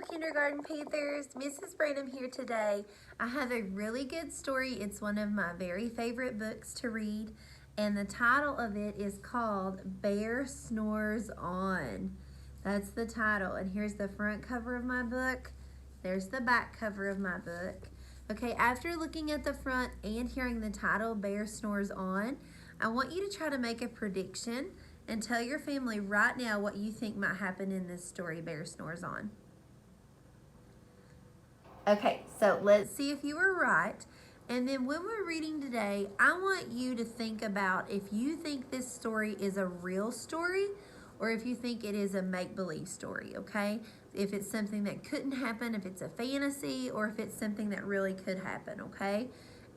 Kindergarten Panthers. Mrs. Branham here today. I have a really good story. It's one of my very favorite books to read, and the title of it is called Bear Snores On. That's the title, and here's the front cover of my book. There's the back cover of my book. Okay, after looking at the front and hearing the title, Bear Snores On, I want you to try to make a prediction and tell your family right now what you think might happen in this story, Bear Snores On. Okay, so let's see if you were right. And then when we're reading today, I want you to think about if you think this story is a real story or if you think it is a make-believe story, okay? If it's something that couldn't happen, if it's a fantasy, or if it's something that really could happen, okay?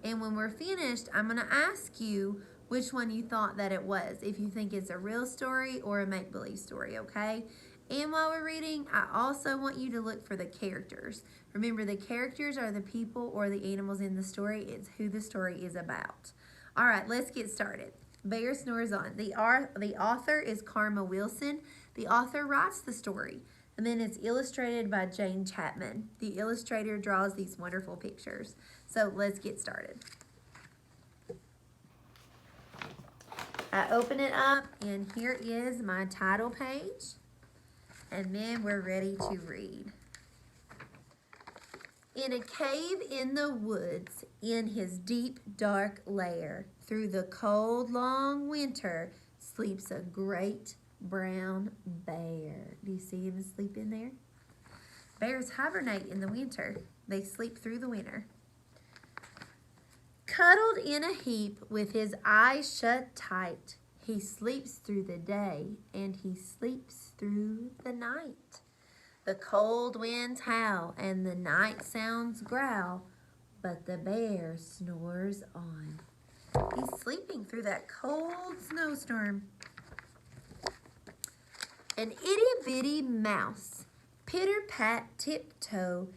And when we're finished, I'm gonna ask you which one you thought that it was, if you think it's a real story or a make-believe story, okay? And while we're reading, I also want you to look for the characters. Remember, the characters are the people or the animals in the story. It's who the story is about. All right, let's get started. Bear Snores On. The author is Karma Wilson. The author writes the story. And then it's illustrated by Jane Chapman. The illustrator draws these wonderful pictures. So let's get started. I open it up, and here is my title page. And then we're ready to read. In a cave in the woods, in his deep, dark lair, through the cold, long winter, sleeps a great brown bear. Do you see him asleep in there? Bears hibernate in the winter. They sleep through the winter. Cuddled in a heap with his eyes shut tight, he sleeps through the day and he sleeps through the night. The cold winds howl and the night sounds growl, but the bear snores on. He's sleeping through that cold snowstorm. An itty-bitty mouse, pitter-pat tiptoe,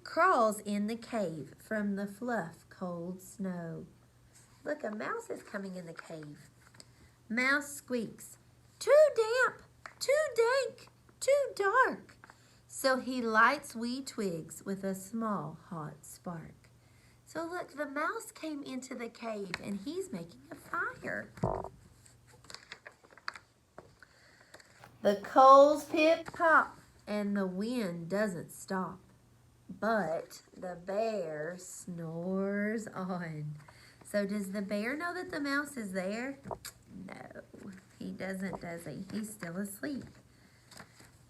crawls in the cave from the fluff cold snow. Look, a mouse is coming in the cave. Mouse squeaks, "Too damp, too dank, too dark." So he lights wee twigs with a small hot spark. So look, the mouse came into the cave and he's making a fire. The coals pip pop and the wind doesn't stop. But the bear snores on. So does the bear know that the mouse is there? No, he doesn't, does he? He's still asleep.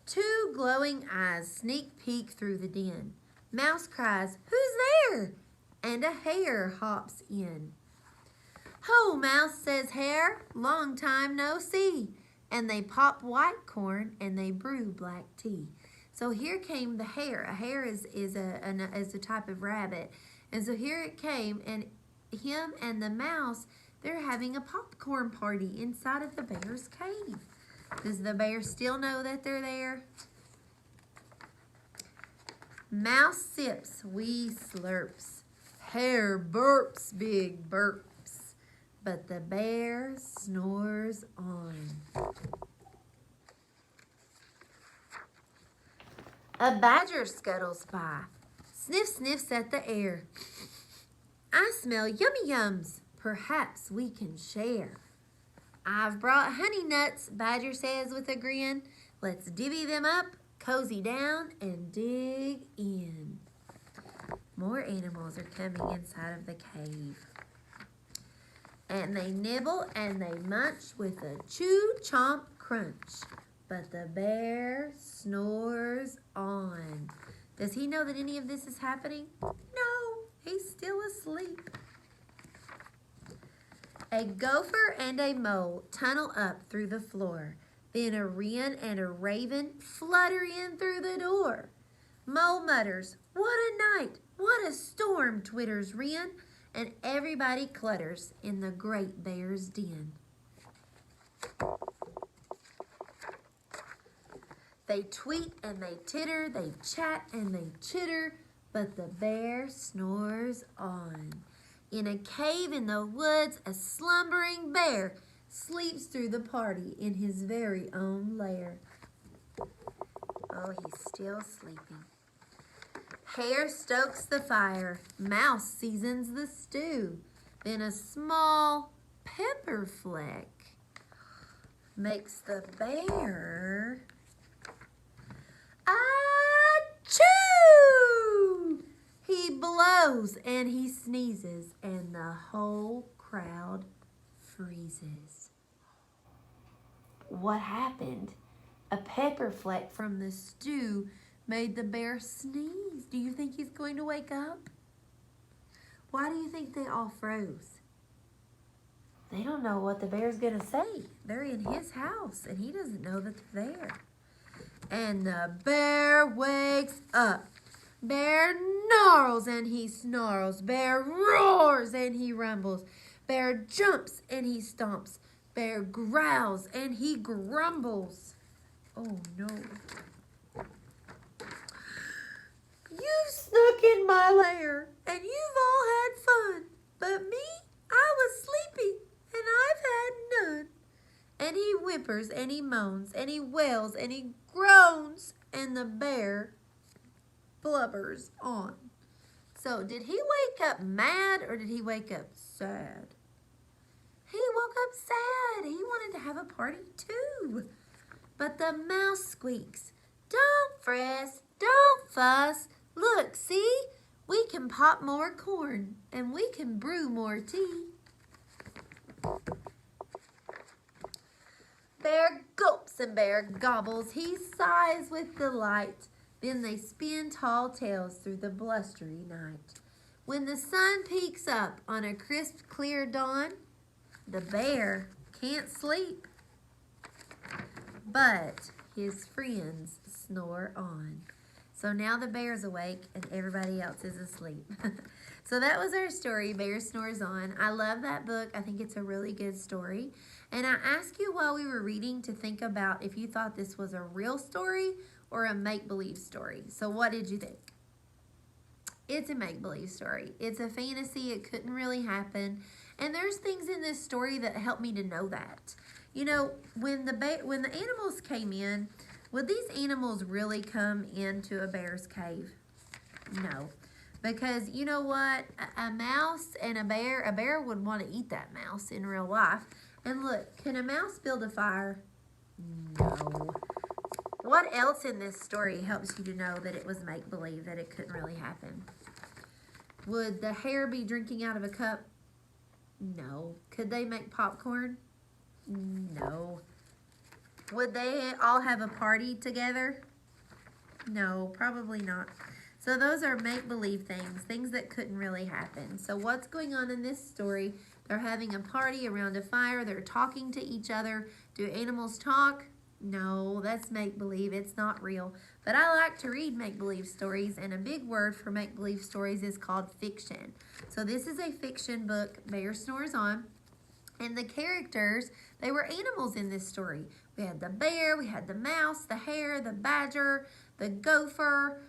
Two glowing eyes sneak peek through the den. Mouse cries, "Who's there?" And a hare hops in. "Ho, Mouse," says Hare, "long time no see." And they pop white corn and they brew black tea. So here came the hare. A hare is a type of rabbit. And so here it came, and him and the mouse, they're having a popcorn party inside of the bear's cave. Does the bear still know that they're there? Mouse sips, wee slurps. Hare burps, big burps. But the bear snores on. A badger scuttles by, sniffs at the air. "I smell yummy yums, perhaps we can share." "I've brought honey nuts," Badger says with a grin. "Let's divvy them up, cozy down, and dig in." More animals are coming inside of the cave. And they nibble and they munch with a chew, chomp, crunch. But the bear snores on. Does he know that any of this is happening? No, he's still asleep. A gopher and a mole tunnel up through the floor. Then a wren and a raven flutter in through the door. Mole mutters, "What a night, what a storm," twitters wren, and everybody clutters in the great bear's den. They tweet and they titter, they chat and they chitter, but the bear snores on. In a cave in the woods, a slumbering bear sleeps through the party in his very own lair. Oh, he's still sleeping. Hare stokes the fire. Mouse seasons the stew. Then a small pepper fleck makes the bear achoo! He blows and he sneezes, and the whole crowd freezes. What happened? A pepper fleck from the stew made the bear sneeze. Do you think he's going to wake up? Why do you think they all froze? They don't know what the bear's going to say. They're in his house, and he doesn't know that they're there. And the bear wakes up. Bear gnarls and he snarls. Bear roars and he rumbles. Bear jumps and he stomps. Bear growls and he grumbles. Oh no. You've snuck in my lair and you've all had fun. But me, I was sleepy and I've had none. And he whimpers and he moans and he wails and he groans, and the bear blubbers on. So did he wake up mad or did he wake up sad? He woke up sad. He wanted to have a party too. But the mouse squeaks, "Don't fret, don't fuss. Look, see, we can pop more corn and we can brew more tea." Bear gulps and bear gobbles. He sighs with delight. Then they spin tall tales through the blustery night. When the sun peeks up on a crisp, clear dawn, the bear can't sleep. But his friends snore on. So now the bear's awake and everybody else is asleep. So that was our story, Bear Snores On. I love that book. I think it's a really good story. And I asked you while we were reading to think about if you thought this was a real story or a make-believe story. So what did you think? It's a make-believe story. It's a fantasy. It couldn't really happen. And there's things in this story that help me to know that. You know, when the animals came in, would these animals really come into a bear's cave? No. Because you know what? A mouse and a bear would want to eat that mouse in real life. And look, can a mouse build a fire? No. What else in this story helps you to know that it was make-believe, that it couldn't really happen? Would the hare be drinking out of a cup? No. Could they make popcorn? No. Would they all have a party together? No, probably not. So those are make-believe things that couldn't really happen. So what's going on in this story? They're having a party around a fire. They're talking to each other. Do animals talk? No, that's make-believe. It's not real. But I like to read make-believe stories, and a big word for make-believe stories is called fiction. So this is a fiction book, Bear Snores On. And the characters, they were animals in this story. We had the bear, we had the mouse, the hare, the badger, the gopher,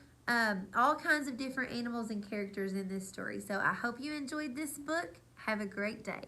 all kinds of different animals and characters in this story. So I hope you enjoyed this book. Have a great day.